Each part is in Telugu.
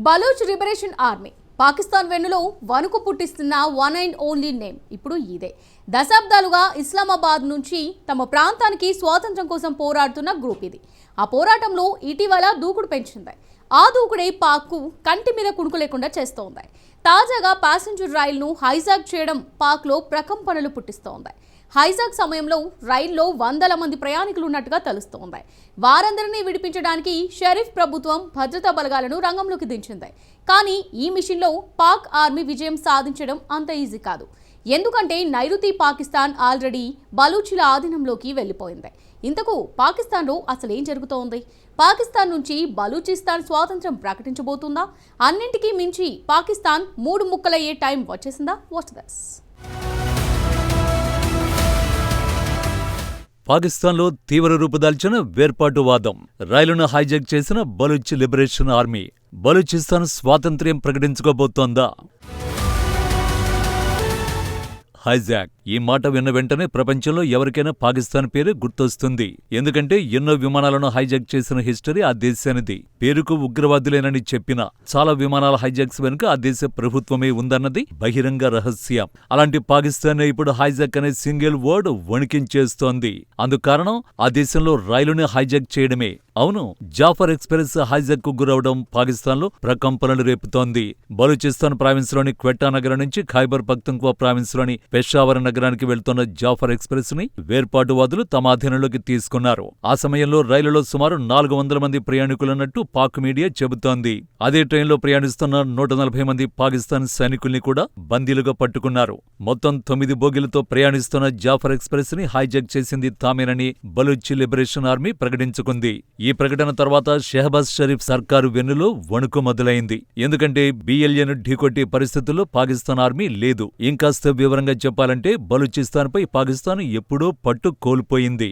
బలూచ్ లిబరేషన్ ఆర్మీ పాకిస్తాన్ వెన్నులో వణుకు పుట్టిస్తున్న వన్ అండ్ ఓన్లీ నేమ్ ఇప్పుడు ఇదే. దశాబ్దాలుగా ఇస్లామాబాద్ నుంచి తమ ప్రాంతానికి స్వాతంత్ర్యం కోసం పోరాడుతున్న గ్రూప్ ఇది. ఆ పోరాటంలో ఇటీవల దూకుడు పెంచింది. ఆ దూకుడే పాక్కు కంటి మీద కునుకు లేకుండా చేస్తోంది. తాజాగా ప్యాసింజర్ రైలును హైజాక్ చేయడం పాక్లో ప్రకంపనలు పుట్టిస్తోంది. హైజాక్ సమయంలో రైల్లో వందల మంది ప్రయాణికులు ఉన్నట్టుగా తెలుస్తోంది. వారందరినీ విడిపించడానికి షరీఫ్ ప్రభుత్వం భద్రతా బలగాలను రంగంలోకి దించింది. కానీ ఈ మిషన్లో పాక్ ఆర్మీ విజయం సాధించడం అంత ఈజీ కాదు. ఎందుకంటే నైరుతి పాకిస్తాన్ ఆల్రెడీ బలూచీల ఆధీనంలోకి వెళ్ళిపోయింది. ఇంతకు పాకిస్తాన్లో అసలు ఏం జరుగుతోంది? పాకిస్తాన్ నుంచి బలూచిస్తాన్ స్వాతంత్ర్యం ప్రకటించబోతుందా? అన్నింటికీ మించి పాకిస్తాన్ 3 ముక్కలయ్యే టైం వచ్చేసిందా? Watch this. పాకిస్తాన్లో తీవ్ర రూపుదాల్చిన వేర్పాటువాదం. రైలును హైజాక్ చేసిన బలూచ్ లిబరేషన్ ఆర్మీ బలూచిస్తాన్ స్వాతంత్ర్యం ప్రకటించుకోబోతోందా? హైజాక్ ఈ మాట విన్న వెంటనే ప్రపంచంలో ఎవరికైనా పాకిస్తాన్ పేరు గుర్తొస్తుంది. ఎందుకంటే ఎన్నో విమానాలను హైజాక్ చేసిన హిస్టరీ ఆ దేశానిది. పేరుకు ఉగ్రవాదులేనని చెప్పిన చాలా విమానాల హైజాక్స్ వెనుక ఆ దేశ ప్రభుత్వమే ఉందన్నది బహిరంగ రహస్యం. అలాంటి పాకిస్తాన్ ఇప్పుడు హైజాక్ అనే సింగిల్ వర్డ్ వణికించేస్తోంది. అందుకు కారణం ఆ దేశంలో రైలుని హైజాక్ చేయడమే. అవును, జాఫర్ ఎక్స్ప్రెస్ హైజాక్ కు గురవడం పాకిస్తాన్లో ప్రకంపనలు రేపుతోంది. బలూచిస్తాన్ ప్రావిన్స్లోని క్వెట్టా నగరం నుంచి ఖైబర్ పఖ్తుంఖ్వా ప్రావిన్స్లోని పెషావర్ నగరానికి వెళ్తున్న జాఫర్ ఎక్స్ప్రెస్ ని వేర్పాటువాదులు తమ అధీనంలోకి తీసుకున్నారు. ఆ సమయంలో రైలులో సుమారు 400 మంది ప్రయాణికులున్నట్టు పాక్ మీడియా చెబుతోంది. అదే ట్రైన్లో ప్రయాణిస్తున్న 140 మంది పాకిస్తాన్ సైనికుల్ని కూడా బందీలుగా పట్టుకున్నారు. మొత్తం 9 బోగీలతో ప్రయాణిస్తున్న జాఫర్ ఎక్స్ప్రెస్ ని హైజాక్ చేసింది తామేనని బలూచ్ లిబరేషన్ ఆర్మీ ప్రకటించుకుంది. ఈ ప్రకటన తర్వాత షెహబాజ్ షరీఫ్ సర్కారు వెన్నులో వణుకు మొదలైంది. ఎందుకంటే బిఎల్ఏను ఢీకొట్టే పరిస్థితుల్లో పాకిస్తాన్ ఆర్మీ లేదు. ఇంకాస్త వివరంగా చెప్పాలంటే బలూచిస్తాన్పై పాకిస్తాన్ ఎప్పుడో పట్టు కోల్పోయింది.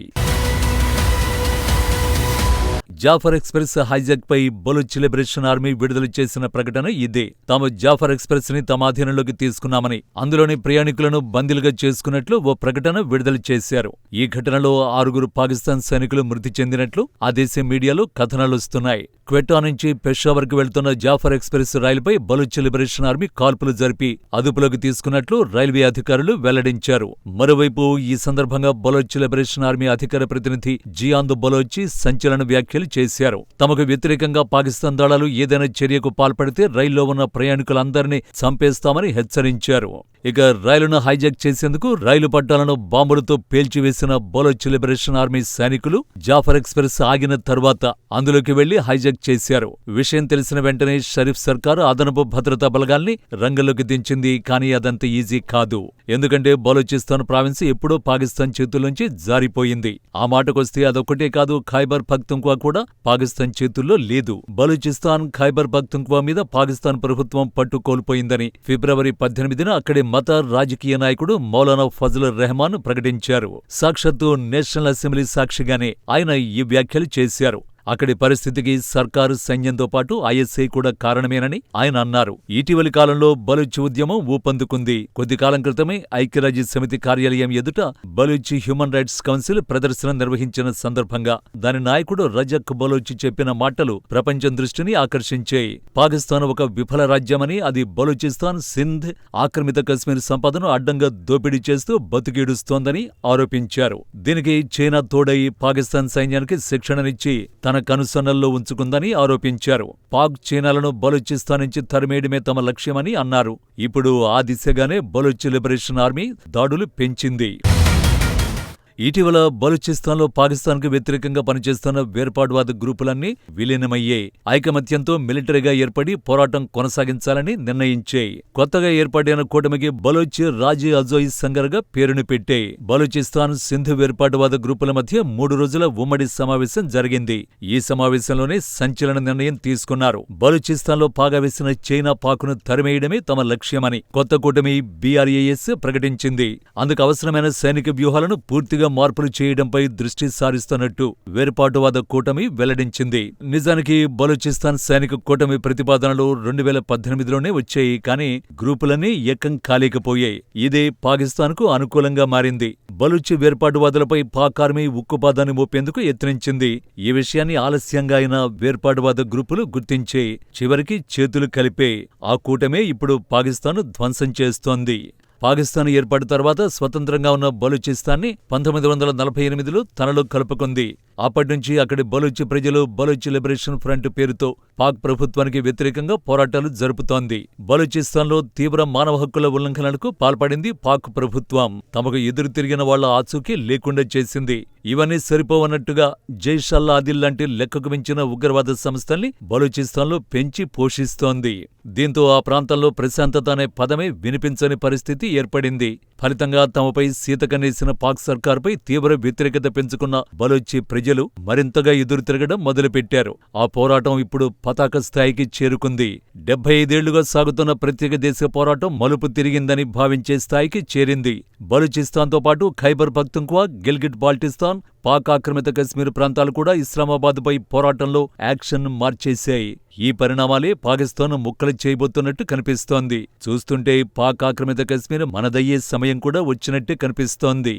జాఫర్ ఎక్స్ప్రెస్ హైజాక్ పై బలూచ్ లిబరేషన్ ఆర్మీ విడుదల చేసిన ప్రకటన ఇదే. తాము జాఫర్ ఎక్స్ప్రెస్ ని తమ అధీనంలోకి తీసుకున్నామని, అందులోని ప్రయాణికులను బందీలుగా చేసుకున్నట్లు ఓ ప్రకటన విడుదల చేశారు. ఈ ఘటనలో 6 పాకిస్తాన్ సైనికులు మృతి చెందినట్లు ఆ దేశ మీడియాలో కథనాలొస్తున్నాయి. క్వెట్టా నుంచి పెషావర్కు వెళ్తున్న జాఫర్ ఎక్స్ప్రెస్ రైలుపై బలూచ్ లిబరేషన్ ఆర్మీ కాల్పులు జరిపి అదుపులోకి తీసుకున్నట్లు రైల్వే అధికారులు వెల్లడించారు. మరోవైపు ఈ సందర్భంగా బలూచ్ లిబరేషన్ ఆర్మీ అధికార ప్రతినిధి జియాంద్ బలోచి సంచలన వ్యాఖ్యలు చేశారు. తమకు వ్యతిరేకంగా పాకిస్తాన్ దళాలు ఏదైనా చర్యకు పాల్పడితే రైల్లో ఉన్న ప్రయాణికులందరినీ చంపేస్తామని హెచ్చరించారు. ఇక రైలును హైజాక్ చేసేందుకు రైలు పట్టాలను బాంబులతో పేల్చివేసిన బలూచ్ లిబరేషన్ ఆర్మీ సైనికులు జాఫర్ ఎక్స్ప్రెస్ ఆగిన తర్వాత అందులోకి వెళ్లి హైజాక్ చేశారు. విషయం తెలిసిన వెంటనే షరీఫ్ సర్కారు అదనపు భద్రతా బలగాల్ని రంగంలోకి దించింది. కానీ అదంత ఈజీ కాదు. ఎందుకంటే బలూచిస్తాన్ ప్రావిన్స్ ఎప్పుడో పాకిస్తాన్ చేతుల్లోంచి జారిపోయింది. ఆ మాటకొస్తే అదొక్కటే కాదు, ఖైబర్ పఖ్తుంఖ్వా కూడా పాకిస్తాన్ చేతుల్లో లేదు. బలూచిస్తాన్ ఖైబర్ పఖ్తుంఖ్వా మీద పాకిస్తాన్ ప్రభుత్వం పట్టు కోల్పోయిందని ఫిబ్రవరి 18న అక్కడి మత రాజకీయ నాయకుడు మౌలానా ఫజల్ రెహమాన్ ప్రకటించారు. సాక్షాత్తు నేషనల్ అసెంబ్లీ సాక్షిగానే ఆయన ఈ వ్యాఖ్యలు చేశారు. అక్కడి పరిస్థితికి సర్కారు సైన్యంతో పాటు ఐఎస్ఐ కూడా కారణమేనని ఆయన అన్నారు. ఇటీవలి కాలంలో బలూచ్ ఉద్యమం ఊపందుకుంది. కొద్ది కాలం క్రితమే ఐక్యరాజ్య సమితి కార్యాలయం ఎదుట బలూచ్ హ్యూమన్ రైట్స్ కౌన్సిల్ ప్రదర్శన నిర్వహించిన సందర్భంగా దాని నాయకుడు రజక్ బలోచ్ చెప్పిన మాటలు ప్రపంచం దృష్టిని ఆకర్షించాయి. పాకిస్తాన్ ఒక విఫల రాజ్యమని, అది బలూచిస్తాన్, సింధ్, ఆక్రమిత కశ్మీర్ సంపదను అడ్డంగా దోపిడీ చేస్తూ బతికీడుస్తోందని ఆరోపించారు. దీనికి చైనా తోడై పాకిస్తాన్ సైన్యానికి శిక్షణనిచ్చి తన కనుసన్నల్లో ఉంచుకుందని ఆరోపించారు. పాక్ చైనాలను బలూచిస్తాన్ నుంచి తరిమేయడమే తమ లక్ష్యమని అన్నారు. ఇప్పుడు ఆ దిశగానే బలూచ్ లిబరేషన్ ఆర్మీ దాడులు పెంచింది. ఇటీవల బలూచిస్తాన్లో పాకిస్తాన్కు వ్యతిరేకంగా పనిచేస్తున్న వేర్పాటువాద గ్రూపులన్నీ విలీనమయ్యాయి. ఐకమత్యంతో మిలిటరీగా ఏర్పడి పోరాటం కొనసాగించాలని నిర్ణయించాయి. కొత్తగా ఏర్పాటైన కూటమికి బలూచ్ రాజీ అజోయ్ సంగర్గా పేరును పెట్టాయి. బలూచిస్తాన్, సింధు వేర్పాటువాద గ్రూపుల మధ్య 3 రోజుల ఉమ్మడి సమావేశం జరిగింది. ఈ సమావేశంలోనే సంచలన నిర్ణయం తీసుకున్నారు. బలూచిస్తాన్లో పాగా వేసిన చైనా పాకును తరిమేయడమే తమ లక్ష్యమని కొత్త కూటమి BRAS ప్రకటించింది. అందుకు అవసరమైన సైనిక వ్యూహాలను పూర్తిగా మార్పులు చేయడంపై దృష్టి సారిస్తున్నట్టు వేర్పాటువాద కూటమి వెల్లడించింది. నిజానికి బలూచిస్తాన్ సైనిక కూటమి ప్రతిపాదనలు 2018లోనే వచ్చాయి, కానీ గ్రూపులన్నీ ఏకం కాలేకపోయాయి. ఇదే పాకిస్తాన్కు అనుకూలంగా మారింది. బలూచి వేర్పాటువాదులపై పాక్ ఆర్మీ ఉక్కుపాదాన్ని మోపేందుకు యత్నించింది. ఈ విషయాన్ని ఆలస్యంగా అయిన వేర్పాటువాద గ్రూపులు గుర్తించే చివరికి చేతులు కలిపే ఆ కూటమే ఇప్పుడు పాకిస్తాన్ను ధ్వంసం చేస్తోంది. పాకిస్తాన్ ఏర్పాటు తర్వాత స్వతంత్రంగా ఉన్న బలూచిస్తాన్ని 1948లో తనలో కలుపుకుంది. అప్పటినుంచి అక్కడి బలూచి ప్రజలు బలూచ్ లిబరేషన్ ఫ్రంట్ పేరుతో పాక్ ప్రభుత్వానికి వ్యతిరేకంగా పోరాటాలు జరుపుతోంది. బలూచిస్తాన్లో తీవ్ర మానవ హక్కుల ఉల్లంఘనలకు పాల్పడింది పాక్ ప్రభుత్వం. తమకు ఎదురు తిరిగిన వాళ్ల ఆచూకీ లేకుండా చేసింది. ఇవన్నీ సరిపోవన్నట్టుగా జైష్ అల్ ఆదిల్ లాంటి లెక్కకు మించిన ఉగ్రవాద సంస్థల్ని బలూచిస్తాన్లో పెంచి పోషిస్తోంది. దీంతో ఆ ప్రాంతంలో ప్రశాంతత అనే పదమే వినిపించని పరిస్థితి ఏర్పడింది. ఫలితంగా తమపై సీతకనేసిన పాక్ సర్కారుపై తీవ్ర వ్యతిరేకత పెంచుకున్న బలూచి ప్రజలు మరింతగా ఎదురు తిరగడం మొదలుపెట్టారు. ఆ పోరాటం ఇప్పుడు పతాక స్థాయికి చేరుకుంది. 75 ఏళ్లుగా సాగుతున్న ప్రత్యేక దేశ పోరాటం మలుపు తిరిగిందని భావించే స్థాయికి చేరింది. బలూచిస్తాన్తో పాటు ఖైబర్ పఖ్తుంఖ్వా, గిల్గిట్ బాల్టిస్తాన్, పాక్ ఆక్రమిత కశ్మీర్ ప్రాంతాలు కూడా ఇస్లామాబాద్పై పోరాటంలో యాక్షన్ మార్చేశాయి. ఈ పరిణామాలే పాకిస్తాన్ ముక్కలు చేయబోతున్నట్టు కనిపిస్తోంది. చూస్తుంటే పాక్ ఆక్రమిత కశ్మీర్ మనదయ్యే సమయం కూడా వచ్చినట్టే కనిపిస్తోంది.